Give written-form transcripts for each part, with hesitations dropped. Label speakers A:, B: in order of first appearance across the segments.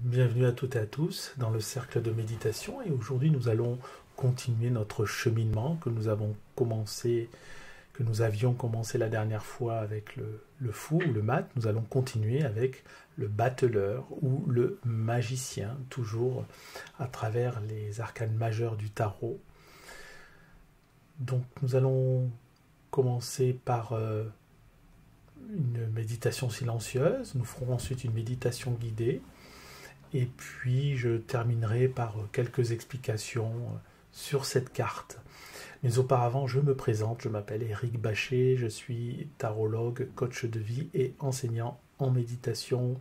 A: Bienvenue à toutes et à tous dans le cercle de méditation et aujourd'hui nous allons continuer notre cheminement que nous avions commencé la dernière fois avec le fou ou le mat. Nous allons continuer avec le battleur ou le magicien, toujours à travers les arcanes majeures du tarot. Donc nous allons commencer par une méditation silencieuse, nous ferons ensuite une méditation guidée. Et puis je terminerai par quelques explications sur cette carte. Mais auparavant, je me présente, je m'appelle Éric Bachet, je suis tarologue, coach de vie et enseignant en méditation.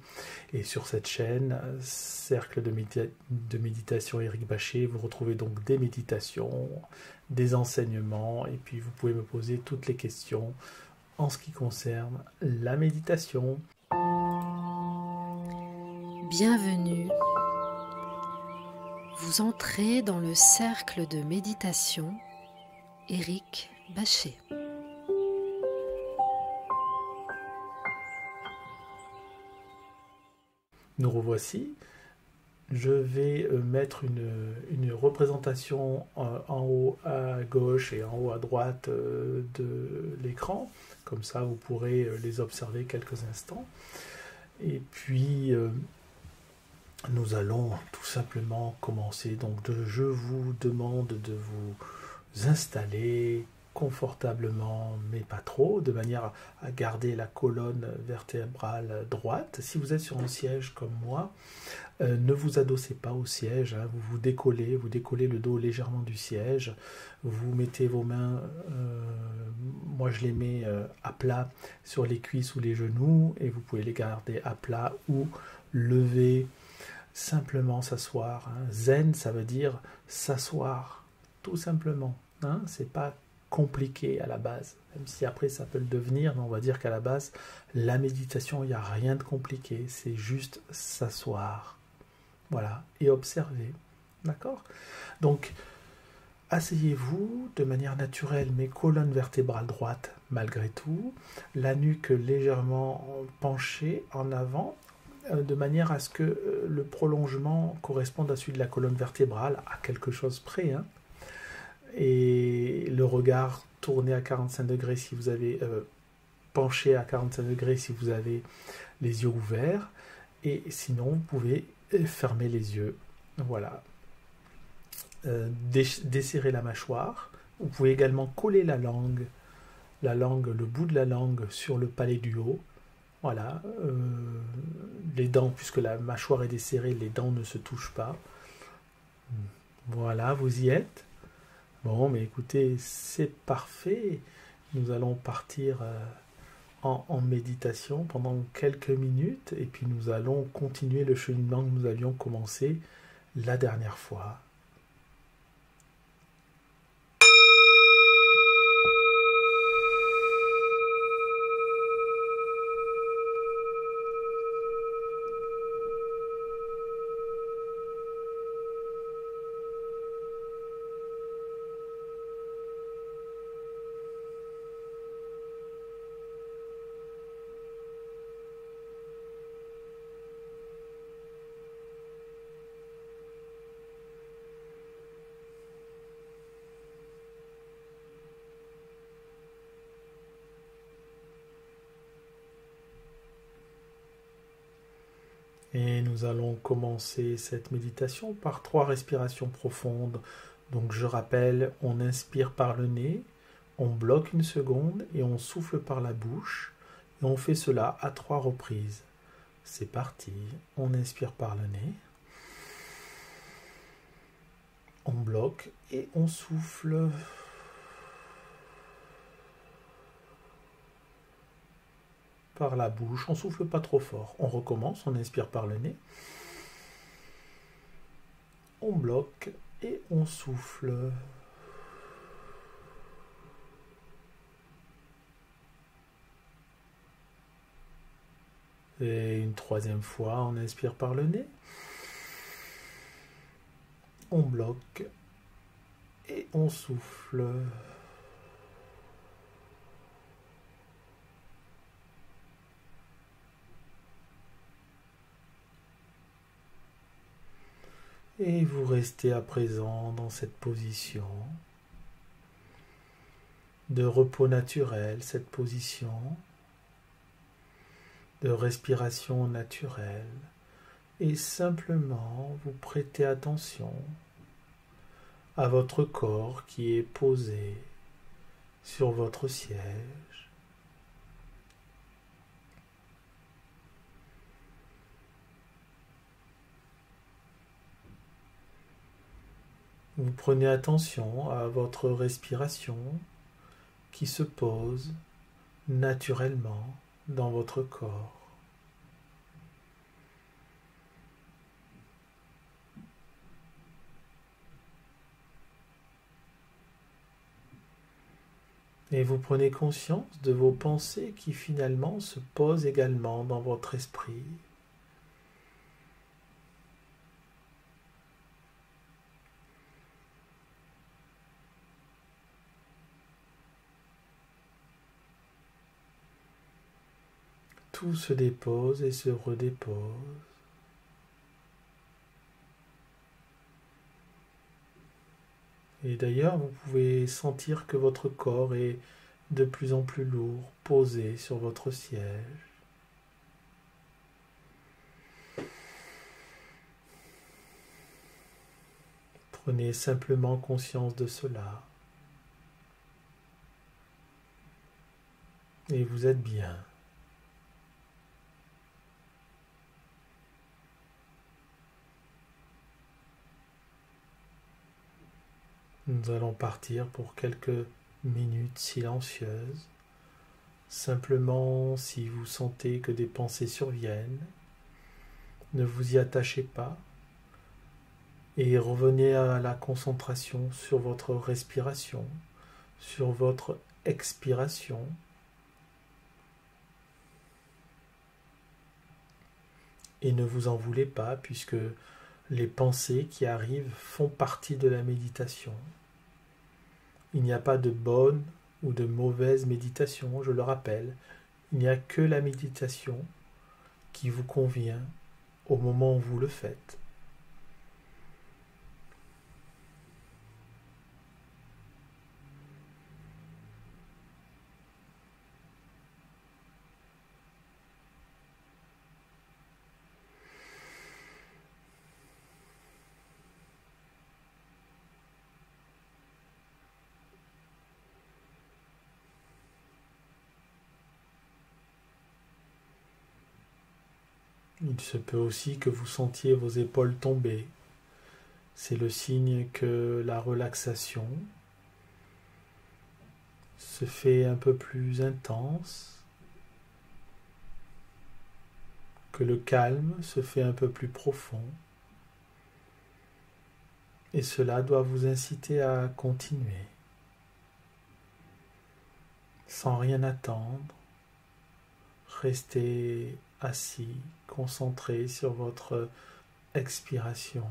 A: Et sur cette chaîne, Cercle de méditation Éric Bachet, vous retrouvez donc des méditations, des enseignements, et puis vous pouvez me poser toutes les questions en ce qui concerne la méditation.
B: Bienvenue. Vous entrez dans le cercle de méditation Éric Bachet.
A: Nous revoici. Je vais mettre une représentation en haut à gauche et en haut à droite de l'écran. Comme ça, vous pourrez les observer quelques instants. Et puis, nous allons tout simplement commencer. Donc, je vous demande de vous installer confortablement, mais pas trop, de manière à garder la colonne vertébrale droite. Si vous êtes sur un siège comme moi, ne vous adossez pas au siège, hein, vous décollez le dos légèrement du siège, vous mettez vos mains, moi je les mets à plat sur les cuisses ou les genoux, et vous pouvez les garder à plat ou lever, simplement s'asseoir. Hein. Zen, ça veut dire s'asseoir, tout simplement. Hein. C'est pas compliqué à la base, même si après ça peut le devenir, mais on va dire qu'à la base, la méditation, il n'y a rien de compliqué, c'est juste s'asseoir. Voilà, et observer. D'accord ? Donc, asseyez-vous de manière naturelle, mais colonne vertébrale droite malgré tout, la nuque légèrement penchée en avant, de manière à ce que le prolongement corresponde à celui de la colonne vertébrale, à quelque chose près, hein. Et le regard tourné à 45 degrés si vous avez penché à 45 degrés si vous avez les yeux ouverts, et sinon vous pouvez fermer les yeux. Voilà. Desserrer la mâchoire. Vous pouvez également coller la langue, le bout de la langue sur le palais du haut. Voilà. Les dents, puisque la mâchoire est desserrée, les dents ne se touchent pas. Voilà, vous y êtes. Bon, mais écoutez, c'est parfait. Nous allons partir en méditation pendant quelques minutes et puis nous allons continuer le cheminement que nous avions commencé la dernière fois. Et nous allons commencer cette méditation par 3 respirations profondes. Donc je rappelle, on inspire par le nez, on bloque une seconde et on souffle par la bouche. Et on fait cela à 3 reprises. C'est parti. On inspire par le nez. On bloque et on souffle. Par la bouche, on souffle pas trop fort. On recommence, on inspire par le nez. On bloque et on souffle. Et une 3e fois, on inspire par le nez. On bloque et on souffle. Et vous restez à présent dans cette position de repos naturel, cette position de respiration naturelle. Et simplement vous prêtez attention à votre corps qui est posé sur votre siège. Vous prenez attention à votre respiration qui se pose naturellement dans votre corps. Et vous prenez conscience de vos pensées qui finalement se posent également dans votre esprit. Tout se dépose et se redépose. Et d'ailleurs, vous pouvez sentir que votre corps est de plus en plus lourd, posé sur votre siège. Prenez simplement conscience de cela. Et vous êtes bien. Nous allons partir pour quelques minutes silencieuses. Simplement, si vous sentez que des pensées surviennent, ne vous y attachez pas et revenez à la concentration sur votre respiration, sur votre expiration. Et ne vous en voulez pas puisque les pensées qui arrivent font partie de la méditation. Il n'y a pas de bonne ou de mauvaise méditation, je le rappelle. Il n'y a que la méditation qui vous convient au moment où vous le faites. Il se peut aussi que vous sentiez vos épaules tomber. C'est le signe que la relaxation se fait un peu plus intense, que le calme se fait un peu plus profond. Et cela doit vous inciter à continuer, sans rien attendre. Restez assis, concentré sur votre expiration.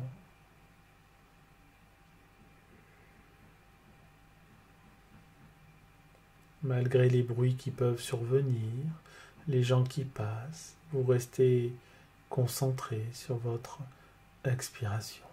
A: Malgré les bruits qui peuvent survenir, les gens qui passent, vous restez concentré sur votre expiration.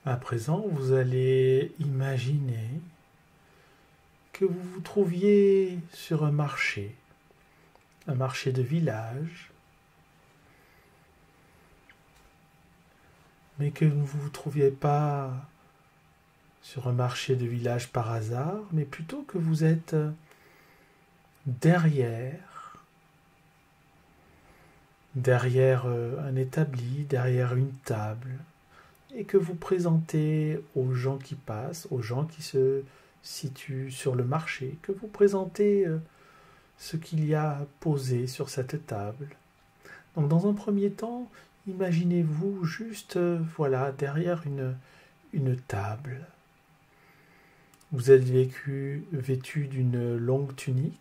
A: À présent, vous allez imaginer que vous vous trouviez sur un marché de village, mais que vous ne vous trouviez pas sur un marché de village par hasard, mais plutôt que vous êtes derrière un établi, derrière une table, et que vous présentez aux gens qui passent, aux gens qui se situent sur le marché, que vous présentez ce qu'il y a posé sur cette table. Donc dans un premier temps, imaginez-vous juste voilà, derrière une table. Vous êtes vêtu d'une longue tunique.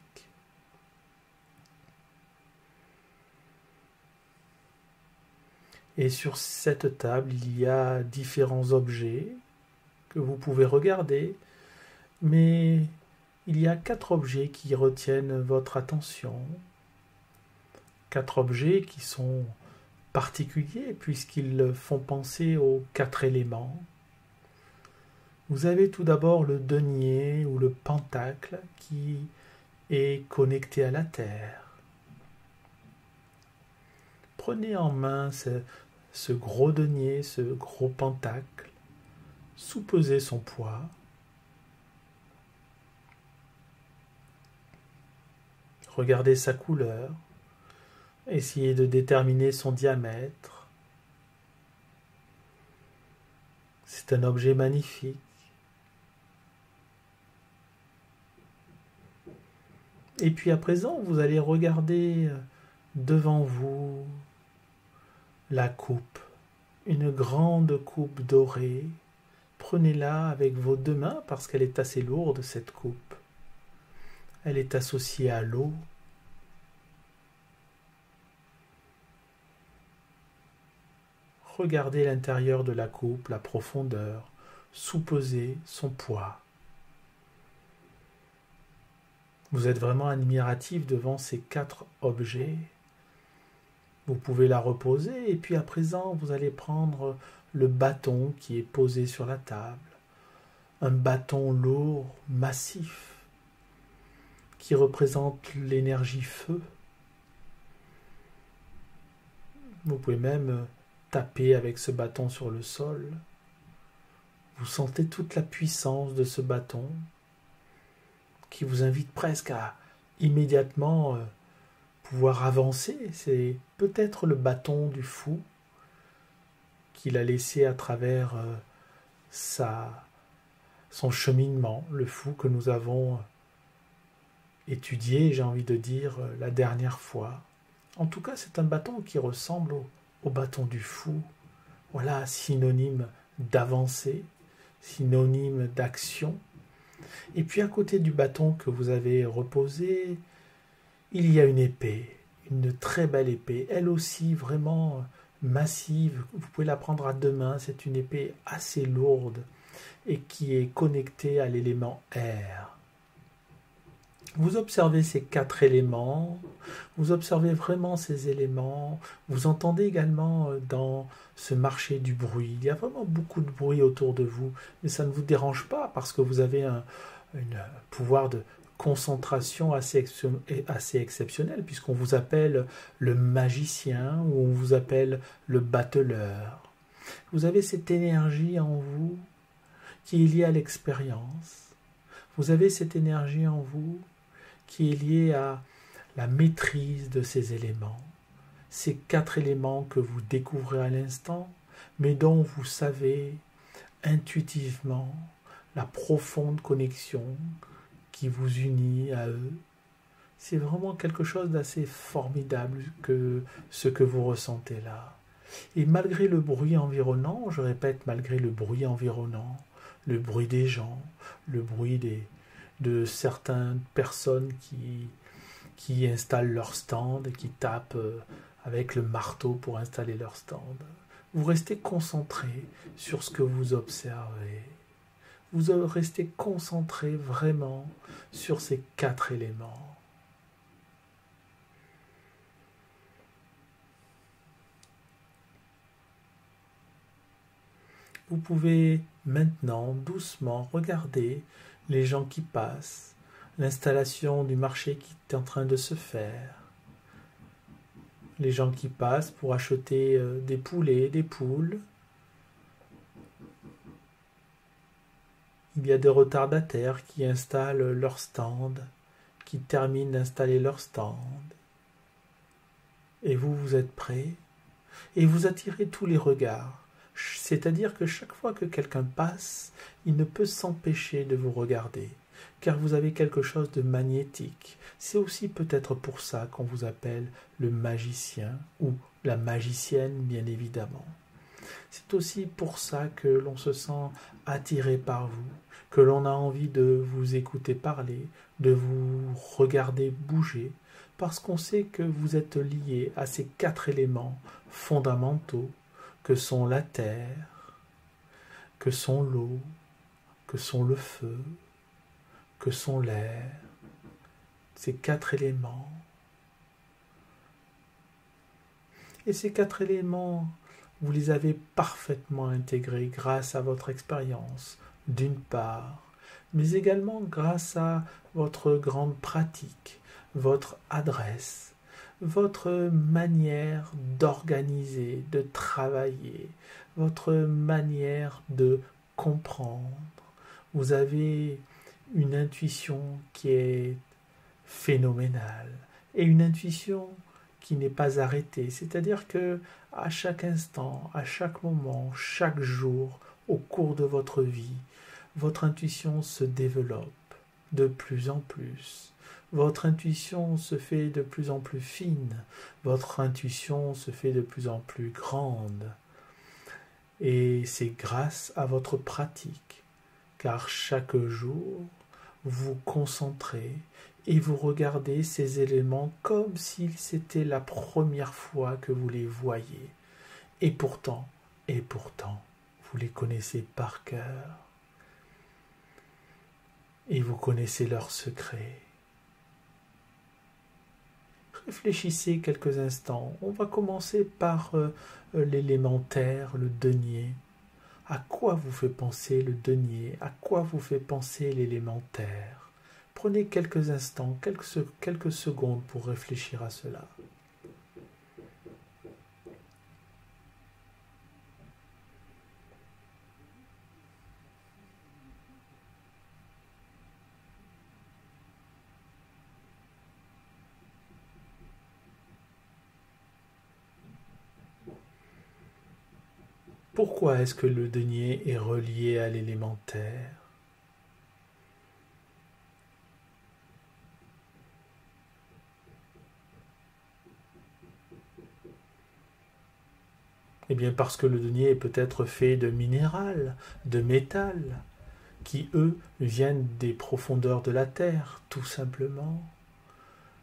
A: Et sur cette table, il y a différents objets que vous pouvez regarder, mais il y a 4 objets qui retiennent votre attention. 4 objets qui sont particuliers puisqu'ils font penser aux 4 éléments. Vous avez tout d'abord le denier ou le pentacle qui est connecté à la terre. Prenez en main ce gros denier, ce gros pentacle, soupesez son poids. Regardez sa couleur, essayez de déterminer son diamètre. C'est un objet magnifique. Et puis à présent, vous allez regarder devant vous la coupe, une grande coupe dorée. Prenez-la avec vos 2 mains parce qu'elle est assez lourde, cette coupe. Elle est associée à l'eau. Regardez l'intérieur de la coupe, la profondeur, soupesez son poids. Vous êtes vraiment admiratif devant ces 4 objets. Vous pouvez la reposer et puis à présent, vous allez prendre le bâton qui est posé sur la table. Un bâton lourd, massif, qui représente l'énergie feu. Vous pouvez même taper avec ce bâton sur le sol. Vous sentez toute la puissance de ce bâton qui vous invite presque à immédiatement pouvoir avancer. C'est peut-être le bâton du fou qu'il a laissé à travers son cheminement, le fou que nous avons étudié, j'ai envie de dire, la dernière fois. En tout cas, c'est un bâton qui ressemble au bâton du fou. Voilà, synonyme d'avancée, synonyme d'action. Et puis à côté du bâton que vous avez reposé, il y a une épée, une très belle épée, elle aussi vraiment massive. Vous pouvez la prendre à 2 mains, c'est une épée assez lourde et qui est connectée à l'élément air. Vous observez ces 4 éléments, vous observez vraiment ces éléments, vous entendez également dans ce marché du bruit. Il y a vraiment beaucoup de bruit autour de vous, mais ça ne vous dérange pas parce que vous avez un pouvoir de concentration assez exceptionnel puisqu'on vous appelle le magicien ou on vous appelle le battleur. Vous avez cette énergie en vous qui est liée à l'expérience. Vous avez cette énergie en vous qui est liée à la maîtrise de ces éléments. Ces 4 éléments que vous découvrez à l'instant, mais dont vous savez intuitivement la profonde connexion qui vous unit à eux. C'est vraiment quelque chose d'assez formidable que ce que vous ressentez là. Et malgré le bruit environnant, je répète, malgré le bruit environnant, le bruit des gens, le bruit de certaines personnes qui installent leur stand et qui tapent avec le marteau pour installer leur stand. Vous restez concentré sur ce que vous observez. Vous restez concentré vraiment sur ces 4 éléments. Vous pouvez maintenant doucement regarder les gens qui passent, l'installation du marché qui est en train de se faire, les gens qui passent pour acheter des poulets, des poules. Il y a des retardataires qui installent leur stand, qui terminent d'installer leur stand. Et vous, vous êtes prêts et vous attirez tous les regards. C'est-à-dire que chaque fois que quelqu'un passe, il ne peut s'empêcher de vous regarder, car vous avez quelque chose de magnétique. C'est aussi peut-être pour ça qu'on vous appelle le magicien ou la magicienne, bien évidemment. C'est aussi pour ça que l'on se sent attiré par vous, que l'on a envie de vous écouter parler, de vous regarder bouger, parce qu'on sait que vous êtes lié à ces 4 éléments fondamentaux que sont la terre, que sont l'eau, que sont le feu, que sont l'air. Ces 4 éléments. Et ces 4 éléments, vous les avez parfaitement intégrés grâce à votre expérience, d'une part, mais également grâce à votre grande pratique, votre adresse, votre manière d'organiser, de travailler, votre manière de comprendre. Vous avez une intuition qui est phénoménale et une intuition qui n'est pas arrêtée, c'est-à-dire que à chaque instant, à chaque moment, chaque jour, au cours de votre vie, votre intuition se développe de plus en plus. Votre intuition se fait de plus en plus fine, votre intuition se fait de plus en plus grande. Et c'est grâce à votre pratique, car chaque jour, vous concentrez et vous regardez ces éléments comme si c'était la première fois que vous les voyez. Et pourtant, vous les connaissez par cœur. Et vous connaissez leurs secrets. Réfléchissez quelques instants. On va commencer par l'élémentaire, le denier. À quoi vous fait penser le denier? À quoi vous fait penser l'élémentaire? Prenez quelques instants, quelques secondes pour réfléchir à cela. Pourquoi est-ce que le denier est relié à l'élémentaire? Eh bien parce que le denier est peut-être fait de minéral, de métal, qui eux viennent des profondeurs de la terre, tout simplement.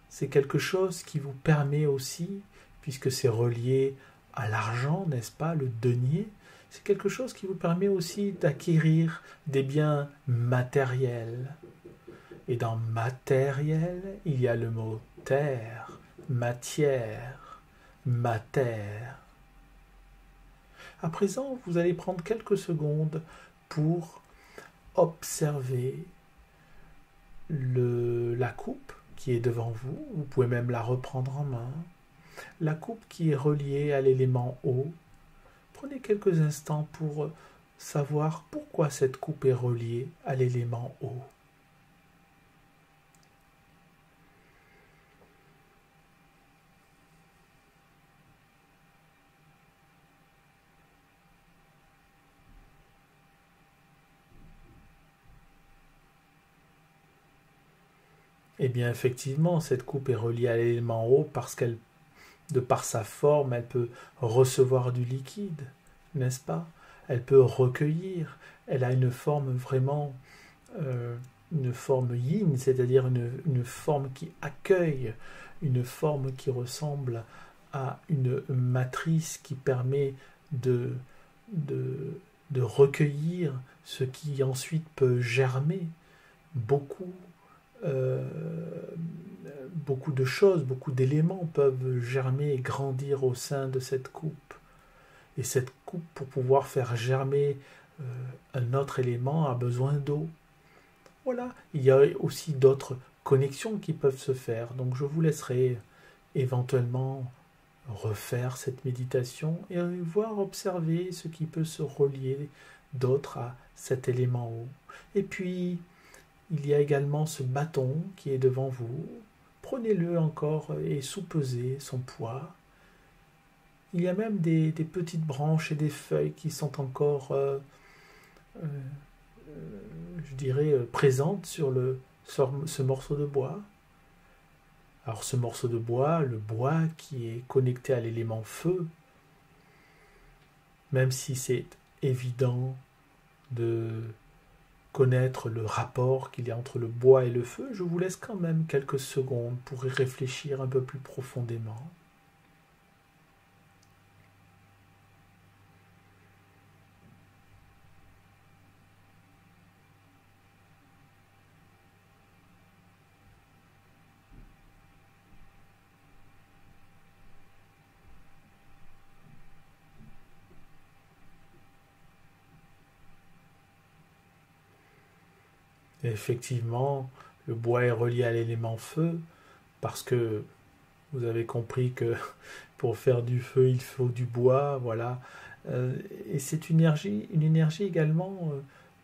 A: C'est quelque chose qui vous permet aussi, puisque c'est relié à l'argent, n'est-ce pas, le denier, c'est quelque chose qui vous permet aussi d'acquérir des biens matériels. Et dans matériel, il y a le mot terre, matière, matère. À présent, vous allez prendre quelques secondes pour observer la coupe qui est devant vous. Vous pouvez même la reprendre en main. La coupe qui est reliée à l'élément eau. Prenez quelques instants pour savoir pourquoi cette coupe est reliée à l'élément eau. Eh bien, effectivement, cette coupe est reliée à l'élément eau parce qu'elle, de par sa forme, elle peut recevoir du liquide, n'est-ce pas? Elle peut recueillir. Elle a une forme vraiment, une forme yin, c'est-à-dire une forme qui accueille, une forme qui ressemble à une matrice qui permet de recueillir ce qui ensuite peut germer. Euh, Beaucoup de choses, beaucoup d'éléments peuvent germer et grandir au sein de cette coupe. Et cette coupe, pour pouvoir faire germer un autre élément, a besoin d'eau. Voilà, il y a aussi d'autres connexions qui peuvent se faire. Donc je vous laisserai éventuellement refaire cette méditation et voir observer ce qui peut se relier d'autre à cet élément eau. Et puis, il y a également ce bâton qui est devant vous. Prenez-le encore et soupesez son poids. Il y a même des petites branches et des feuilles qui sont encore, je dirais, présentes sur ce morceau de bois. Alors ce morceau de bois, le bois qui est connecté à l'élément feu, même si c'est évident de connaître le rapport qu'il y a entre le bois et le feu, je vous laisse quand même quelques secondes pour y réfléchir un peu plus profondément. Et effectivement, le bois est relié à l'élément feu parce que vous avez compris que pour faire du feu, il faut du bois, voilà. Et c'est une énergie également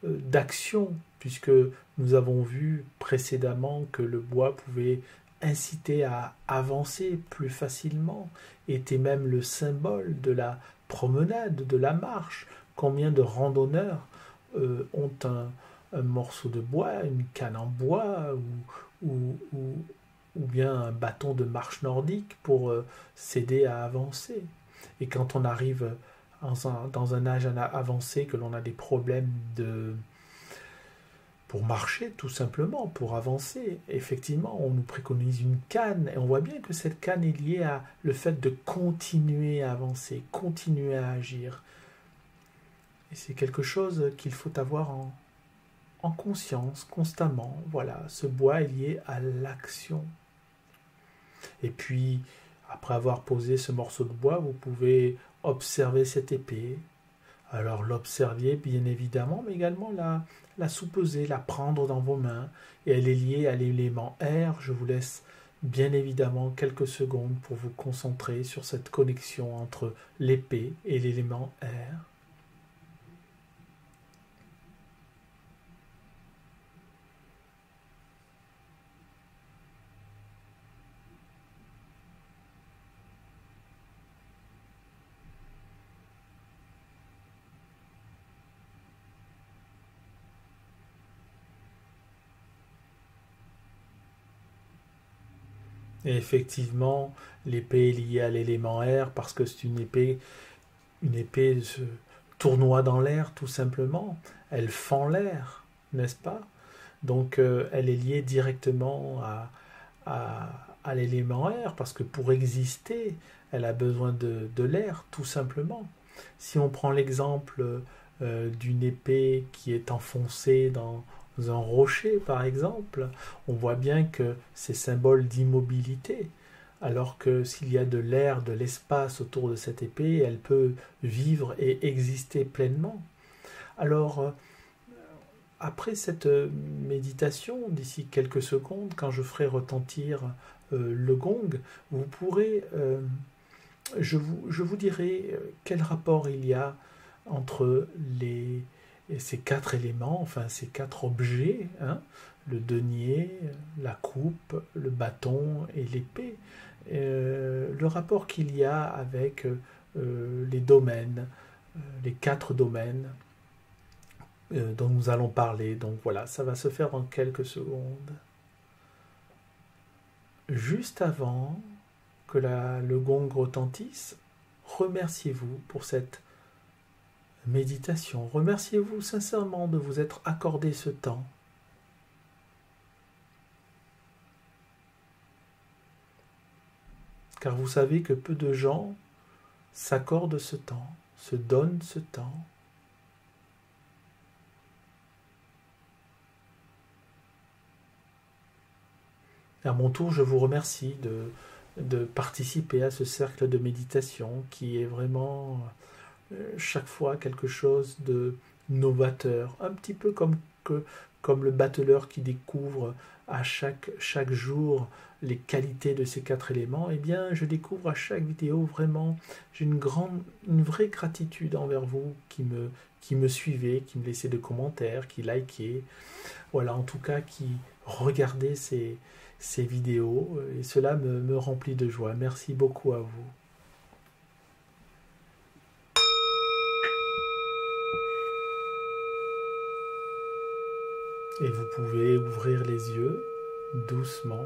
A: d'action, puisque nous avons vu précédemment que le bois pouvait inciter à avancer plus facilement, était même le symbole de la promenade, de la marche. Combien de randonneurs ont un morceau de bois, une canne en bois ou bien un bâton de marche nordique pour s'aider à avancer. Et quand on arrive dans un âge avancé, que l'on a des problèmes pour marcher, tout simplement, pour avancer, effectivement, on nous préconise une canne, et on voit bien que cette canne est liée à le fait de continuer à avancer, continuer à agir. Et c'est quelque chose qu'il faut avoir en conscience, constamment. Voilà, ce bois est lié à l'action. Et puis, après avoir posé ce morceau de bois, vous pouvez observer cette épée. Alors l'observer, bien évidemment, mais également la soupeser, la prendre dans vos mains. Et elle est liée à l'élément air. Je vous laisse bien évidemment quelques secondes pour vous concentrer sur cette connexion entre l'épée et l'élément air. Et effectivement, l'épée est liée à l'élément air parce que c'est une épée se tournoie dans l'air tout simplement. Elle fend l'air, n'est-ce pas? Donc elle est liée directement à l'élément air parce que pour exister, elle a besoin de l'air tout simplement. Si on prend l'exemple d'une épée qui est enfoncée dans un rocher par exemple, on voit bien que c'est symbole d'immobilité, alors que s'il y a de l'air, de l'espace autour de cette épée, elle peut vivre et exister pleinement. Alors, après cette méditation, d'ici quelques secondes, quand je ferai retentir le gong, vous pourrez, je vous dirai quel rapport il y a entre ces quatre éléments, enfin ces quatre objets, hein, le denier, la coupe, le bâton et l'épée, le rapport qu'il y a avec les domaines, les quatre domaines dont nous allons parler. Donc voilà, ça va se faire en quelques secondes. Juste avant que le gong retentisse, remerciez-vous pour cette méditation. Remerciez-vous sincèrement de vous être accordé ce temps. Car vous savez que peu de gens s'accordent ce temps, se donnent ce temps. À mon tour, je vous remercie de participer à ce cercle de méditation qui est vraiment chaque fois quelque chose de novateur, un petit peu comme le battleur qui découvre à chaque jour les qualités de ces 4 éléments. Eh bien, je découvre à chaque vidéo vraiment, j'ai une vraie gratitude envers vous qui me suivez, qui me laissez de commentaires, qui likez, voilà, en tout cas qui regardez ces vidéos, et cela me remplit de joie. Merci beaucoup à vous. Et vous pouvez ouvrir les yeux doucement,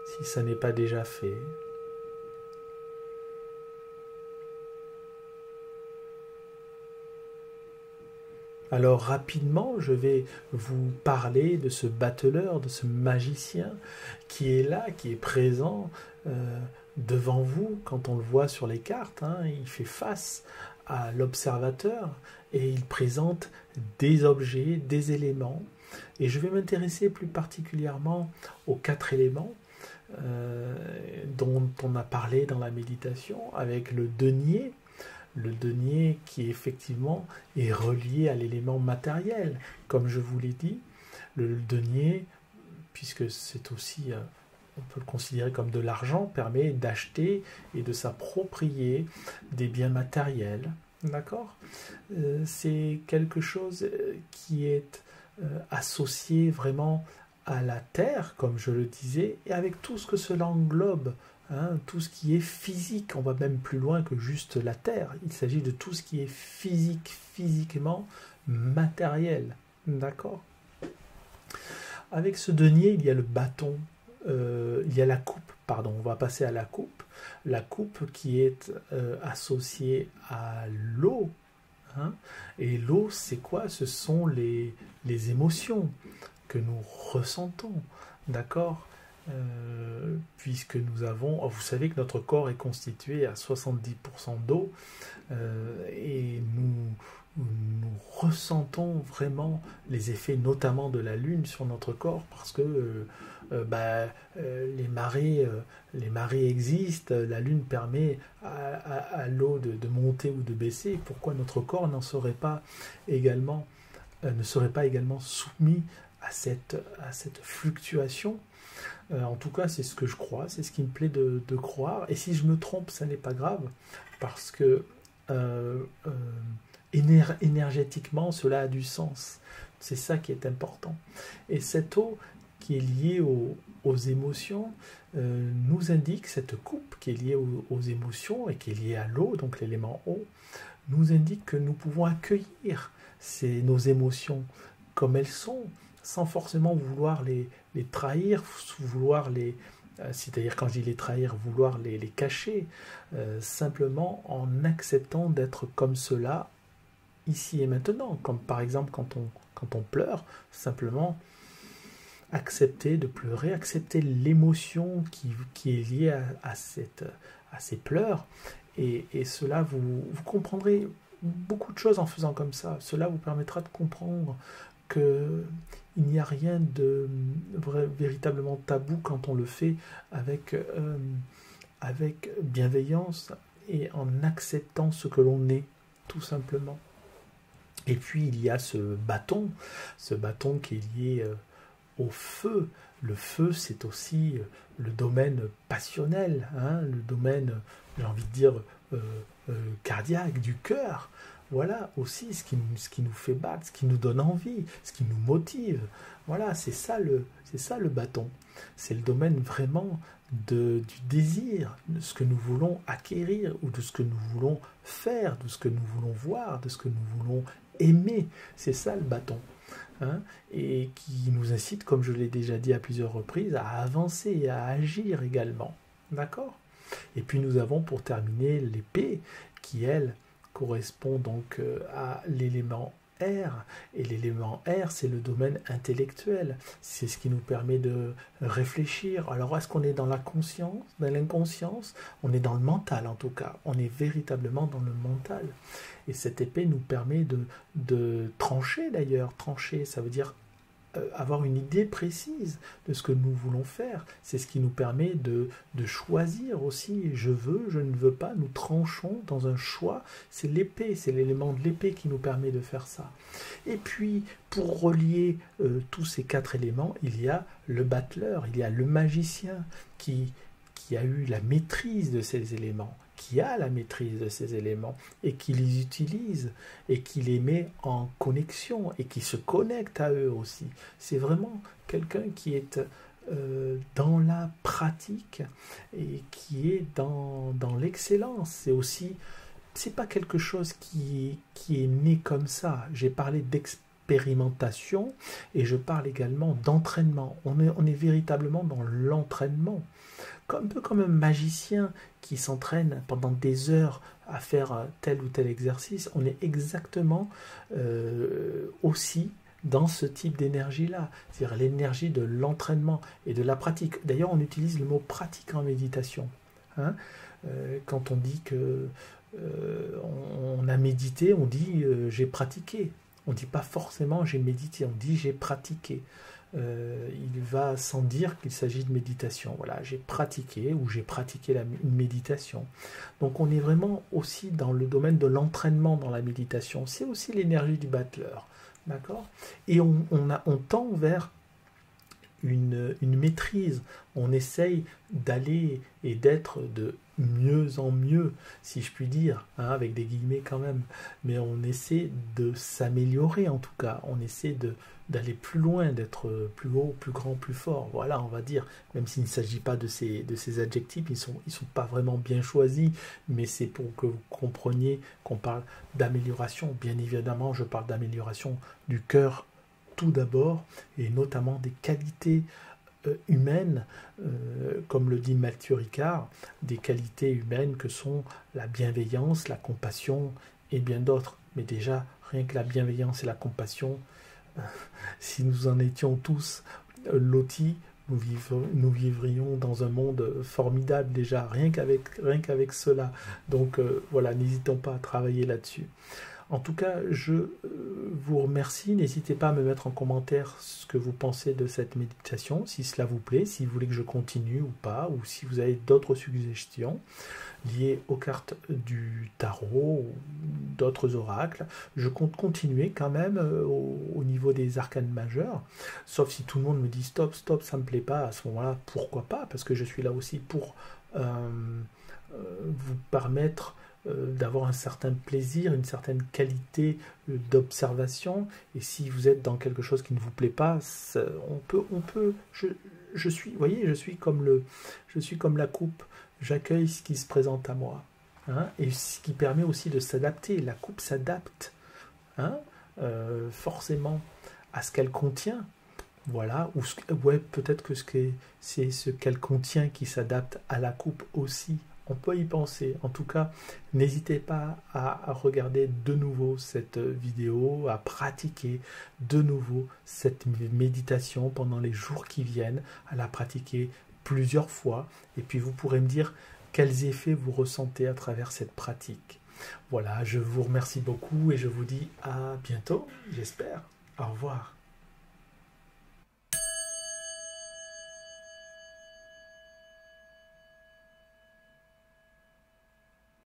A: si ça n'est pas déjà fait. Alors rapidement, je vais vous parler de ce battleur, de ce magicien qui est là, qui est présent devant vous quand on le voit sur les cartes. Hein, il fait face à l'observateur et il présente des objets, des éléments. Et je vais m'intéresser plus particulièrement aux 4 éléments dont on a parlé dans la méditation, avec le denier qui effectivement est relié à l'élément matériel. Comme je vous l'ai dit, le denier, puisque c'est aussi, on peut le considérer comme de l'argent, permet d'acheter et de s'approprier des biens matériels. D'accord ? C'est quelque chose qui est associé vraiment à la terre, comme je le disais, et avec tout ce que cela englobe, hein, tout ce qui est physique. On va même plus loin que juste la terre. Il s'agit de tout ce qui est physiquement matériel. D'accord ? Avec ce denier, il y a le bâton, il y a la coupe, pardon, on va passer à la coupe. La coupe qui est associée à l'eau. Hein, et l'eau, c'est quoi? Ce sont les émotions que nous ressentons, d'accord, puisque nous avons, vous savez que notre corps est constitué à 70% d'eau, et nous ressentons vraiment les effets notamment de la lune sur notre corps, parce que les marées existent, la lune permet à l'eau de monter ou de baisser. Pourquoi notre corps ne serait pas également soumis à cette fluctuation? En tout cas, c'est ce que je crois, c'est ce qui me plaît de croire. Et si je me trompe, ça n'est pas grave, parce que énergétiquement, cela a du sens. C'est ça qui est important. Et cette eau qui est liée aux émotions nous indique, cette coupe qui est liée aux émotions et qui est liée à l'eau, donc l'élément eau, nous indique que nous pouvons accueillir nos émotions comme elles sont, sans forcément vouloir les trahir, c'est-à-dire quand je dis les trahir, vouloir les cacher, simplement en acceptant d'être comme cela ici et maintenant, comme par exemple quand on pleure, simplement accepter de pleurer, accepter l'émotion qui est liée à ces pleurs, et cela, vous comprendrez beaucoup de choses en faisant comme ça. Cela vous permettra de comprendre qu'il n'y a rien de véritablement tabou quand on le fait avec bienveillance et en acceptant ce que l'on est, tout simplement. Et puis il y a ce bâton qui est lié au feu. Le feu, c'est aussi le domaine passionnel, hein, le domaine, j'ai envie de dire, cardiaque, du cœur. Voilà aussi ce qui nous fait battre, ce qui nous donne envie, ce qui nous motive. Voilà, c'est ça le bâton. C'est le domaine vraiment du désir, de ce que nous voulons acquérir, ou de ce que nous voulons faire, de ce que nous voulons voir, de ce que nous voulons aimer. C'est ça le bâton. Hein, et qui nous incite, comme je l'ai déjà dit à plusieurs reprises, à avancer et à agir également. D'accord ? Et puis nous avons pour terminer l'épée, qui elle correspond donc à l'élément R, et l'élément R, c'est le domaine intellectuel, c'est ce qui nous permet de réfléchir. Alors est-ce qu'on est dans la conscience, dans l'inconscience? On est dans le mental en tout cas, on est véritablement dans le mental. Et cette épée nous permet de trancher d'ailleurs. Trancher, ça veut dire avoir une idée précise de ce que nous voulons faire. C'est ce qui nous permet de choisir aussi. Je veux, je ne veux pas. Nous tranchons dans un choix. C'est l'épée, c'est l'élément de l'épée qui nous permet de faire ça. Et puis, pour relier tous ces 4 éléments, il y a le battleur, il y a le magicien qui a eu la maîtrise de ces éléments, qui a la maîtrise de ces éléments et qui les utilise et qui les met en connexion et qui se connecte à eux aussi. C'est vraiment quelqu'un qui est dans la pratique et qui est dans l'excellence. C'est aussi, c'est pas quelque chose qui est né comme ça. J'ai parlé d'expérimentation et je parle également d'entraînement. On est véritablement dans l'entraînement. Un peu comme un magicien qui s'entraîne pendant des heures à faire tel ou tel exercice, on est exactement aussi dans ce type d'énergie-là, c'est-à-dire l'énergie de l'entraînement et de la pratique. D'ailleurs, on utilise le mot pratique en méditation. Hein, quand on dit que on a médité, on dit j'ai pratiqué. On ne dit pas forcément j'ai médité, on dit j'ai pratiqué. Il va sans dire qu'il s'agit de méditation. Voilà, j'ai pratiqué ou j'ai pratiqué une méditation. Donc on est vraiment aussi dans le domaine de l'entraînement dans la méditation. C'est aussi l'énergie du battleur. D'accord ? Et on tend vers une maîtrise. On essaye d'aller et d'être de mieux en mieux, si je puis dire, hein, avec des guillemets quand même. Mais on essaie de s'améliorer en tout cas. On essaie d'aller plus loin, d'être plus haut, plus grand, plus fort. Voilà, on va dire. Même s'il ne s'agit pas de ces adjectifs, ils sont pas vraiment bien choisis, mais c'est pour que vous compreniez qu'on parle d'amélioration. Bien évidemment, je parle d'amélioration du cœur tout d'abord, et notamment des qualités humaines, comme le dit Mathieu Ricard, des qualités humaines que sont la bienveillance, la compassion et bien d'autres. Mais déjà, rien que la bienveillance et la compassion, si nous en étions tous lotis, nous vivrions dans un monde formidable déjà, rien qu'avec cela. Donc voilà, n'hésitons pas à travailler là-dessus. En tout cas, je vous remercie. N'hésitez pas à me mettre en commentaire ce que vous pensez de cette méditation, si cela vous plaît, si vous voulez que je continue ou pas, ou si vous avez d'autres suggestions liées aux cartes du tarot ou d'autres oracles. Je compte continuer quand même au niveau des arcanes majeures, sauf si tout le monde me dit stop, ça me plaît pas. À ce moment-là, pourquoi pas, parce que je suis là aussi pour vous permettre d'avoir un certain plaisir, une certaine qualité d'observation, et si vous êtes dans quelque chose qui ne vous plaît pas, je suis comme la coupe, j'accueille ce qui se présente à moi, hein, et ce qui permet aussi de s'adapter. La coupe s'adapte, hein, forcément à ce qu'elle contient. Voilà, peut-être que c'est ce qu'elle contient qui s'adapte à la coupe aussi. On peut y penser. En tout cas, n'hésitez pas à regarder de nouveau cette vidéo, à pratiquer de nouveau cette méditation pendant les jours qui viennent, à la pratiquer plusieurs fois. Et puis vous pourrez me dire quels effets vous ressentez à travers cette pratique. Voilà, je vous remercie beaucoup et je vous dis à bientôt, j'espère. Au revoir.